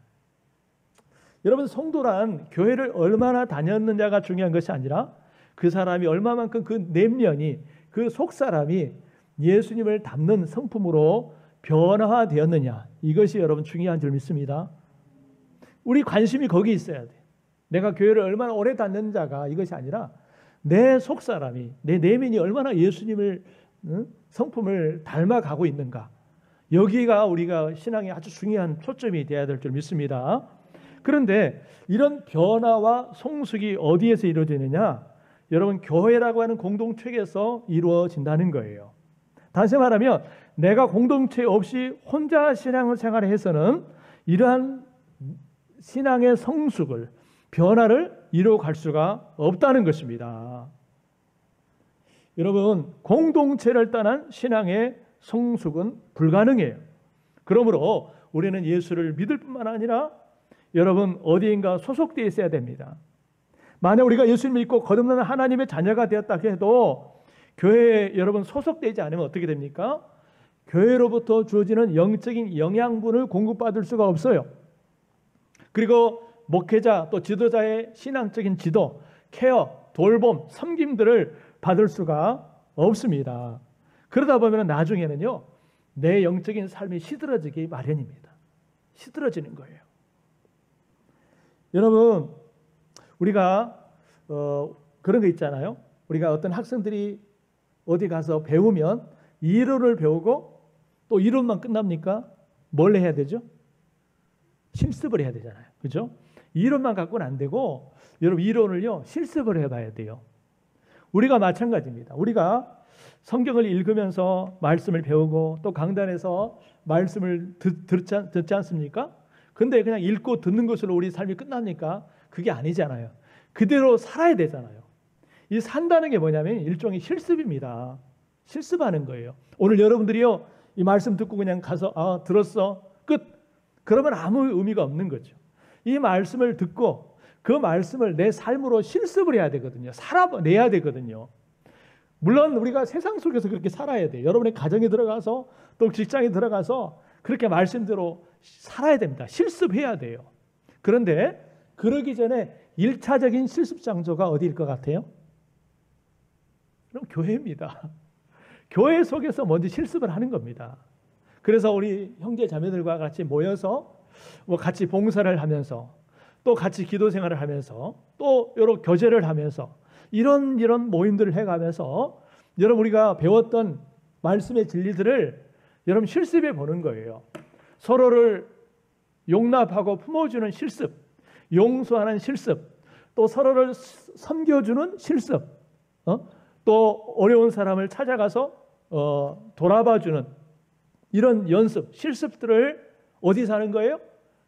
여러분, 성도란 교회를 얼마나 다녔느냐가 중요한 것이 아니라 그 사람이 얼마만큼 그 내면이, 그 속사람이 예수님을 닮는 성품으로 변화되었느냐, 이것이 여러분 중요한 줄 믿습니다. 우리 관심이 거기 있어야 돼. 내가 교회를 얼마나 오래 다녔는지가 이것이 아니라 내 속사람이, 내 내면이 얼마나 예수님을 성품을 닮아가고 있는가, 여기가 우리가 신앙의 아주 중요한 초점이 되어야 될 줄 믿습니다. 그런데 이런 변화와 성숙이 어디에서 이루어지느냐? 여러분, 교회라고 하는 공동체에서 이루어진다는 거예요. 다시 말하면 내가 공동체 없이 혼자 신앙을 생활해서는 이러한 신앙의 성숙을, 변화를 이루어갈 수가 없다는 것입니다. 여러분, 공동체를 떠난 신앙의 성숙은 불가능해요. 그러므로 우리는 예수를 믿을 뿐만 아니라 여러분 어디인가 소속되어 있어야 됩니다. 만약 우리가 예수를 믿고 거듭나는 하나님의 자녀가 되었다 해도 교회에 여러분 소속되지 않으면 어떻게 됩니까? 교회로부터 주어지는 영적인 영양분을 공급받을 수가 없어요. 그리고 목회자 또 지도자의 신앙적인 지도, 케어, 돌봄, 섬김들을 받을 수가 없습니다. 그러다 보면 나중에는요, 내 영적인 삶이 시들어지기 마련입니다. 시들어지는 거예요. 여러분, 우리가 그런 거 있잖아요. 우리가 어떤 학생들이 어디 가서 배우면 이론을 배우고 또 이론만 끝납니까? 뭘 해야 되죠? 실습을 해야 되잖아요. 그죠? 이론만 갖고는 안 되고 여러분 이론을요, 실습을 해봐야 돼요. 우리가 마찬가지입니다. 우리가 성경을 읽으면서 말씀을 배우고 또 강단에서 말씀을 듣지 않습니까? 근데 그냥 읽고 듣는 것으로 우리 삶이 끝납니까? 그게 아니잖아요. 그대로 살아야 되잖아요. 이 산다는 게 뭐냐면 일종의 실습입니다. 실습하는 거예요. 오늘 여러분들이요, 이 말씀 듣고 그냥 가서 들었어, 끝. 그러면 아무 의미가 없는 거죠. 이 말씀을 듣고 그 말씀을 내 삶으로 실습을 해야 되거든요. 살아내야 되거든요. 물론 우리가 세상 속에서 그렇게 살아야 돼요. 여러분의 가정에 들어가서 또 직장에 들어가서 그렇게 말씀대로 살아야 됩니다. 실습해야 돼요. 그런데 그러기 전에 1차적인 실습 장소가 어디일 것 같아요? 그럼 교회입니다. 교회 속에서 먼저 실습을 하는 겁니다. 그래서 우리 형제 자매들과 같이 모여서 같이 봉사를 하면서 또 같이 기도 생활을 하면서 또 여러 교제를 하면서 이런 모임들을 해가면서 여러분 우리가 배웠던 말씀의 진리들을 여러분 실습해 보는 거예요. 서로를 용납하고 품어주는 실습, 용서하는 실습, 또 서로를 섬겨주는 실습, 또 어려운 사람을 찾아가서 돌아봐주는 이런 연습, 실습들을 어디서 하는 거예요?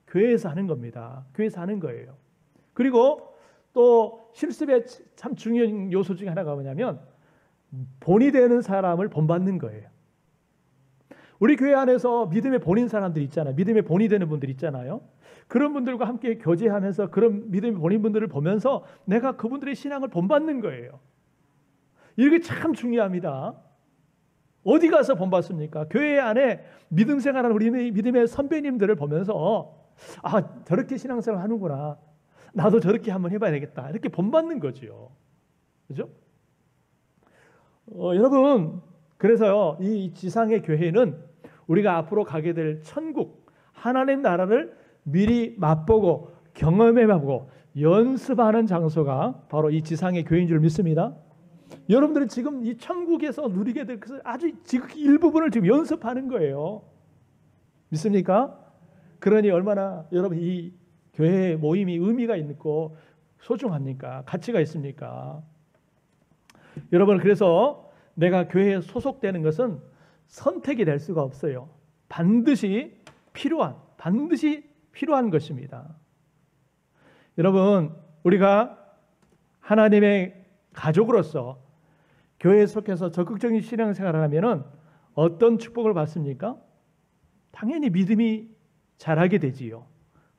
교회에서 하는 겁니다. 교회에서 하는 거예요. 그리고 또 실습의 참 중요한 요소 중에 하나가 뭐냐면 본이 되는 사람을 본받는 거예요. 우리 교회 안에서 믿음의 본인 사람들 있잖아요. 믿음의 본이 되는 분들 있잖아요. 그런 분들과 함께 교제하면서 그런 믿음의 본인 분들을 보면서 내가 그분들의 신앙을 본받는 거예요. 이게 참 중요합니다. 어디 가서 본받습니까? 교회 안에 믿음 생활하는 우리 믿음의 선배님들을 보면서 저렇게 신앙생활 하는구나. 나도 저렇게 한번 해봐야 되겠다. 이렇게 본받는 거죠. 그죠? 여러분, 그래서요, 이 지상의 교회는 우리가 앞으로 가게 될 천국, 하나님 나라를 미리 맛보고 경험해보고 연습하는 장소가 바로 이 지상의 교회인 줄 믿습니다. 여러분들이 지금 이 천국에서 누리게 될 것을 아주 지금 일부분을 지금 연습하는 거예요. 믿습니까? 그러니 얼마나 여러분 이 교회 모임이 의미가 있고 소중합니까? 가치가 있습니까? 여러분 그래서 내가 교회에 소속되는 것은 선택이 될 수가 없어요. 반드시 필요한 것입니다. 여러분 우리가 하나님의 가족으로서 교회에 속해서 적극적인 신앙생활을 하면은 어떤 축복을 받습니까? 당연히 믿음이 자라게 되지요.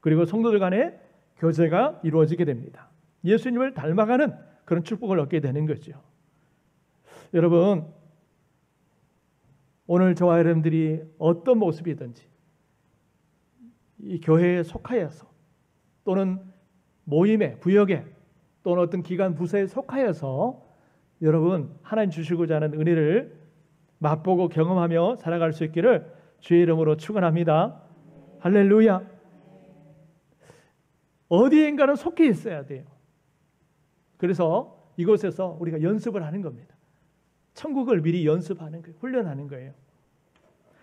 그리고 성도들 간의 교제가 이루어지게 됩니다. 예수님을 닮아가는 그런 축복을 얻게 되는 거죠. 여러분 오늘 저와 여러분들이 어떤 모습이든지 이 교회에 속하여서 또는 모임에, 부역에 또는 어떤 기관, 부서에 속하여서 여러분 하나님 주시고자 하는 은혜를 맛보고 경험하며 살아갈 수 있기를 주의 이름으로 축원합니다. 할렐루야. 어디인가는 속해 있어야 돼요. 그래서 이곳에서 우리가 연습을 하는 겁니다. 천국을 미리 연습하는 거예요. 훈련하는 거예요.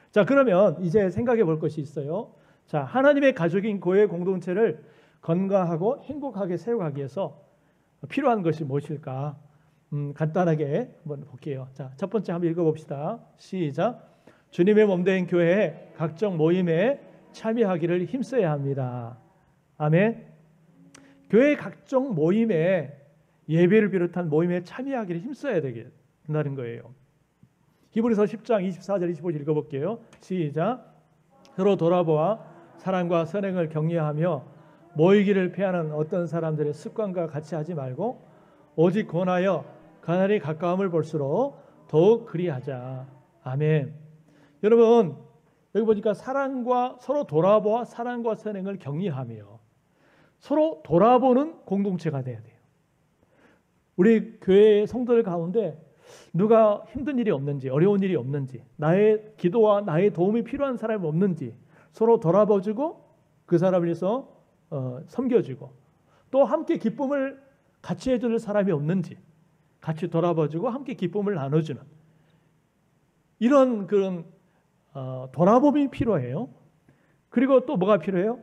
자, 그러면 이제 생각해 볼 것이 있어요. 자, 하나님의 가족인 교회 공동체를 건강하고 행복하게 세워가기 위해서 필요한 것이 무엇일까? 간단하게 한번 볼게요. 자, 첫 번째 한번 읽어봅시다. 시작. 주님의 몸된 교회에 각종 모임에 참여하기를 힘써야 합니다. 아멘. 교회 각종 모임에 예배를 비롯한 모임에 참여하기를 힘써야 되겠다는 거예요. 히브리서 10장 24절 25절 읽어볼게요. 시작. 서로 돌아보아 사랑과 선행을 격려하며 모이기를 피하는 어떤 사람들의 습관과 같이 하지 말고 오직 권하여 가나리 가까움을 볼수록 더욱 그리하자. 아멘. 여러분 여기 보니까 서로 돌아보아 사랑과 선행을 격려하며 서로 돌아보는 공동체가 돼야 돼요. 우리 교회 성도들 가운데 누가 힘든 일이 없는지 어려운 일이 없는지 나의 기도와 나의 도움이 필요한 사람이 없는지 서로 돌아봐주고 그 사람을 위해서 섬겨주고 또 함께 기쁨을 같이 해줄 사람이 없는지 같이 돌아봐주고 함께 기쁨을 나눠주는 이런 그런 돌아봄이 필요해요. 그리고 또 뭐가 필요해요?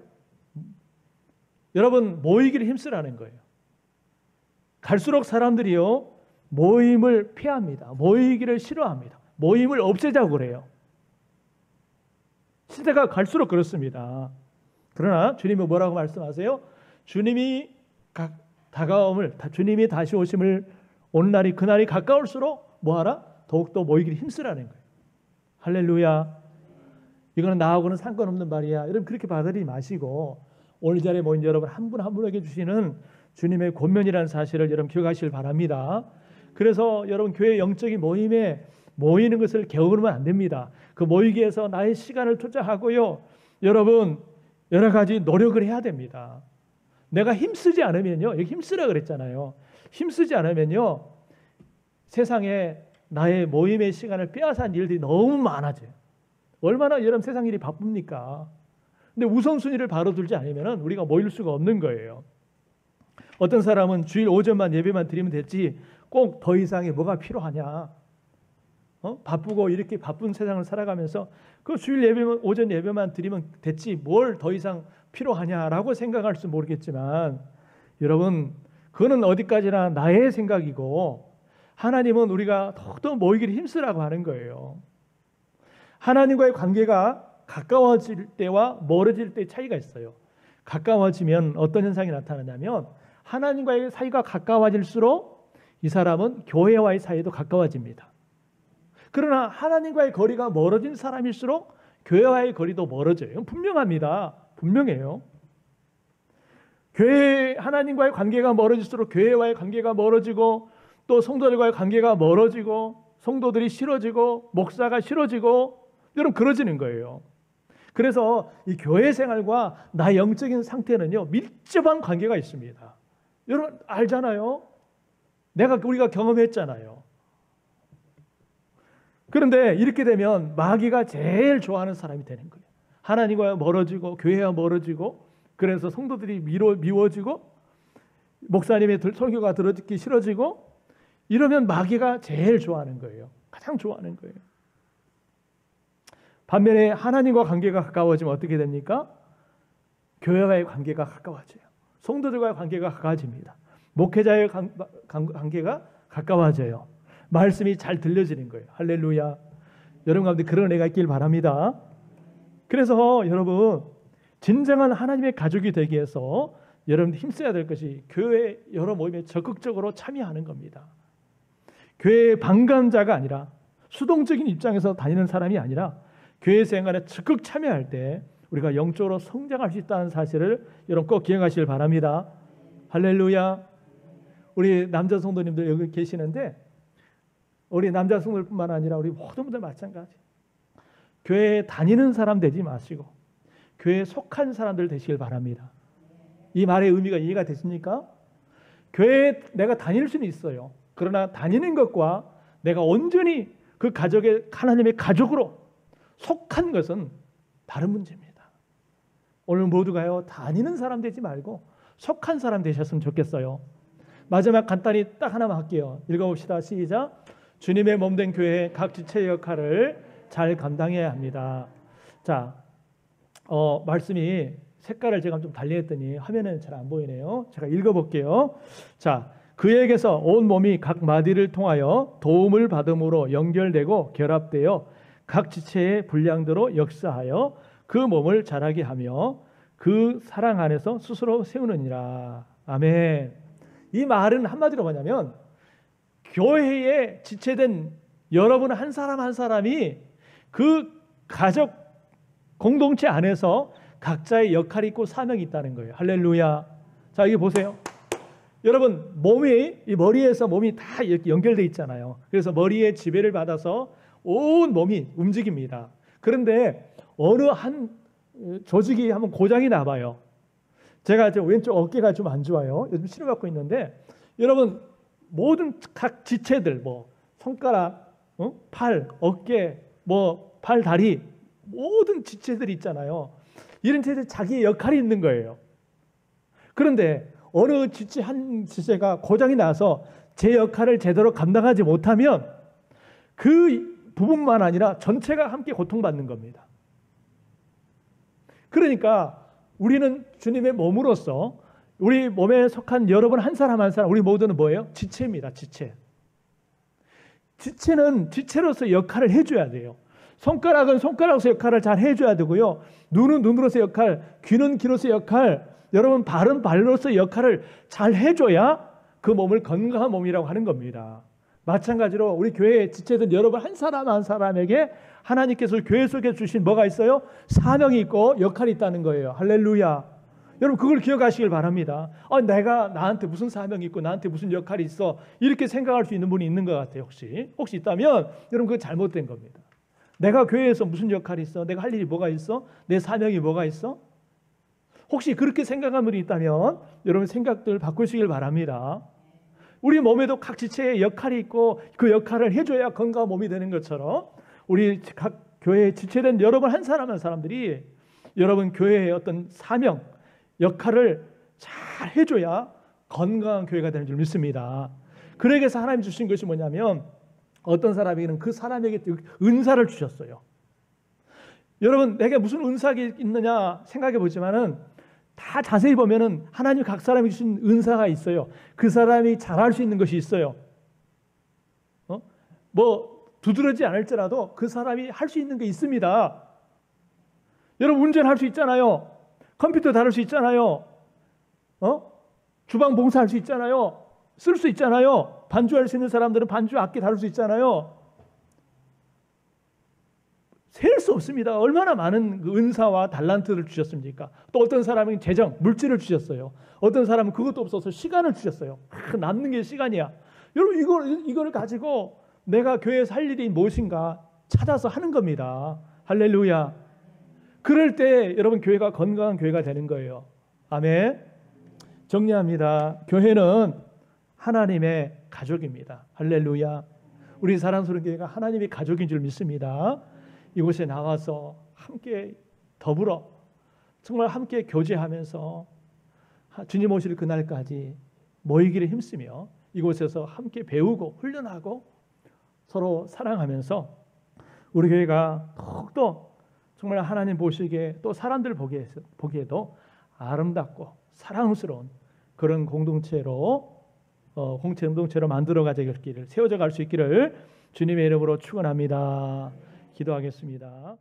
여러분 모이기를 힘쓰라는 거예요. 갈수록 사람들이요 모임을 피합니다. 모이기를 싫어합니다. 모임을 없애자고 그래요. 시대가 갈수록 그렇습니다. 그러나 주님은 뭐라고 말씀하세요? 주님이 주님이 다시 오심을 오는 날이 그날이 가까울수록 뭐하라? 더욱더 모이기를 힘쓰라는 거예요. 할렐루야. 이거는 나하고는 상관없는 말이야. 여러분 그렇게 받아들이지 마시고 오늘 이 자리에 모인 여러분 한 분 한 분에게 주시는 주님의 권면이라는 사실을 여러분 기억하시길 바랍니다. 그래서 여러분 교회 영적인 모임에 모이는 것을 게으르면 안 됩니다. 그 모이기 위해서 나의 시간을 투자하고요. 여러분 여러 가지 노력을 해야 됩니다. 내가 힘쓰지 않으면요. 여기 힘쓰라 그랬잖아요. 힘쓰지 않으면요. 세상에 나의 모임의 시간을 빼앗은 일들이 너무 많아져요. 얼마나 여러분 세상 일이 바쁩니까? 근데 우선순위를 바로 두지 않으면 우리가 모일 수가 없는 거예요. 어떤 사람은 주일 오전만 예배만 드리면 됐지 꼭 더 이상의 뭐가 필요하냐? 바쁘고 이렇게 바쁜 세상을 살아가면서 그 주일 예배만 오전 예배만 드리면 됐지 뭘 더 이상 필요하냐라고 생각할지 모르겠지만 여러분 그거는 어디까지나 나의 생각이고 하나님은 우리가 더욱더 모이기를 힘쓰라고 하는 거예요. 하나님과의 관계가 가까워질 때와 멀어질 때의 차이가 있어요. 가까워지면 어떤 현상이 나타나냐면 하나님과의 사이가 가까워질수록 이 사람은 교회와의 사이도 가까워집니다. 그러나 하나님과의 거리가 멀어진 사람일수록 교회와의 거리도 멀어져요. 분명합니다. 분명해요. 교회 하나님과의 관계가 멀어질수록 교회와의 관계가 멀어지고 또 성도들과의 관계가 멀어지고 성도들이 싫어지고 목사가 싫어지고 여러분 그러지는 거예요. 그래서 이 교회 생활과 나의 영적인 상태는요 밀접한 관계가 있습니다. 여러분 알잖아요. 우리가 경험했잖아요. 그런데 이렇게 되면 마귀가 제일 좋아하는 사람이 되는 거예요. 하나님과 멀어지고 교회와 멀어지고 그래서 성도들이 미워지고 목사님의 설교가 들어듣기 싫어지고 이러면 마귀가 제일 좋아하는 거예요. 가장 좋아하는 거예요. 반면에 하나님과 관계가 가까워지면 어떻게 됩니까? 교회와의 관계가 가까워져요. 성도들과의 관계가 가까워집니다. 목회자의 관계가 가까워져요. 말씀이 잘 들려지는 거예요. 할렐루야. 여러분 가운데 그런 애가 있길 바랍니다. 그래서 여러분 진정한 하나님의 가족이 되기 위해서 여러분 힘써야 될 것이 교회 여러 모임에 적극적으로 참여하는 겁니다. 교회의 방관자가 아니라 수동적인 입장에서 다니는 사람이 아니라 교회 생활에 적극 참여할 때 우리가 영적으로 성장할 수 있다는 사실을 여러분 꼭 기억하시길 바랍니다. 할렐루야. 우리 남자 성도님들 여기 계시는데 우리 남자 성도들뿐만 아니라 우리 모든 분들 마찬가지. 교회에 다니는 사람 되지 마시고 교회에 속한 사람들 되시길 바랍니다. 이 말의 의미가 이해가 되십니까? 교회에 내가 다닐 수는 있어요. 그러나 다니는 것과 내가 온전히 그 가족의 하나님의 가족으로 속한 것은 다른 문제입니다. 오늘 모두가요 다니는 사람 되지 말고 속한 사람 되셨으면 좋겠어요. 마지막 간단히 딱 하나만 할게요. 읽어봅시다. 시작. 주님의 몸된 교회의 각 지체의 역할을 잘 감당해야 합니다. 자, 말씀이 색깔을 제가 좀 달리했더니 화면에는 잘 안 보이네요. 제가 읽어볼게요. 자, 그에게서 온 몸이 각 마디를 통하여 도움을 받음으로 연결되고 결합되어 각 지체의 분량대로 역사하여 그 몸을 자라게 하며 그 사랑 안에서 스스로 세우느니라. 아멘. 이 말은 한마디로 뭐냐면 교회에 지체된 여러분 한 사람 한 사람이 그 가족 공동체 안에서 각자의 역할이 있고 사명이 있다는 거예요. 할렐루야. 자, 여기 보세요. 여러분 이 머리에서 몸이 다 이렇게 연결되어 있잖아요. 그래서 머리에 지배를 받아서 온 몸이 움직입니다. 그런데 어느 한 조직이 한번 고장이 나봐요. 제가 왼쪽 어깨가 좀 안 좋아요. 요즘 치료받고 있는데 여러분 모든 각 지체들 손가락, 팔, 어깨, 발, 다리 모든 지체들이 있잖아요. 이런 지체들 자기의 역할이 있는 거예요. 그런데 어느 한 지체가 고장이 나서 제 역할을 제대로 감당하지 못하면 그 부분만 아니라 전체가 함께 고통받는 겁니다. 그러니까 우리는 주님의 몸으로서 우리 몸에 속한 여러분 한 사람 한 사람 우리 모두는 뭐예요? 지체입니다. 지체. 지체는 지체로서 역할을 해줘야 돼요. 손가락은 손가락으로서 역할을 잘 해줘야 되고요. 눈은 눈으로서 역할, 귀는 귀로서 역할, 여러분 발은 발로서 역할을 잘 해줘야 그 몸을 건강한 몸이라고 하는 겁니다. 마찬가지로 우리 교회에 지체된 여러분 한 사람 한 사람에게 하나님께서 교회 속에 주신 뭐가 있어요? 사명이 있고 역할이 있다는 거예요. 할렐루야. 여러분 그걸 기억하시길 바랍니다. 내가 나한테 무슨 사명이 있고 나한테 무슨 역할이 있어 이렇게 생각할 수 있는 분이 있는 것 같아요. 혹시 있다면 여러분 그거 잘못된 겁니다. 내가 교회에서 무슨 역할이 있어? 내가 할 일이 뭐가 있어? 내 사명이 뭐가 있어? 혹시 그렇게 생각하는 분이 있다면 여러분 생각들 바꾸시길 바랍니다. 우리 몸에도 각 지체의 역할이 있고 그 역할을 해줘야 건강한 몸이 되는 것처럼 우리 각 교회에 지체된 여러분 한 사람 한 사람들이 여러분 교회의 어떤 사명, 역할을 잘 해줘야 건강한 교회가 되는 줄 믿습니다. 그러기 위해서 하나님 주신 것이 뭐냐면 어떤 사람에게는 그 사람에게 은사를 주셨어요. 여러분 내게 무슨 은사가 있느냐 생각해 보지만은 다 자세히 보면은 하나님 각 사람이 주신 은사가 있어요. 그 사람이 잘할 수 있는 것이 있어요. 뭐 두드러지지 않을지라도 그 사람이 할 수 있는 게 있습니다. 여러분 운전할 수 있잖아요. 컴퓨터 다룰 수 있잖아요. 주방 봉사할 수 있잖아요. 쓸 수 있잖아요. 반주할 수 있는 사람들은 반주 악기 다룰 수 있잖아요. 셀 수 없습니다. 얼마나 많은 그 은사와 달란트를 주셨습니까? 또 어떤 사람은 재정, 물질을 주셨어요. 어떤 사람은 그것도 없어서 시간을 주셨어요. 남는 게 시간이야. 여러분 이걸 가지고 내가 교회에서 할 일이 무엇인가 찾아서 하는 겁니다. 할렐루야. 그럴 때 여러분 교회가 건강한 교회가 되는 거예요. 아멘. 정리합니다. 교회는 하나님의 가족입니다. 할렐루야. 우리 사랑스러운 교회가 하나님의 가족인 줄 믿습니다. 이곳에 나와서 함께 더불어 정말 함께 교제하면서 주님 오실 그날까지 모이기를 힘쓰며 이곳에서 함께 배우고 훈련하고 서로 사랑하면서 우리 교회가 더욱더 정말 하나님 보시기에 또 사람들 보기에도 아름답고 사랑스러운 그런 공동체로 공동체로 만들어가길 세워져 갈 수 있기를 주님의 이름으로 축원합니다. 기도하겠습니다.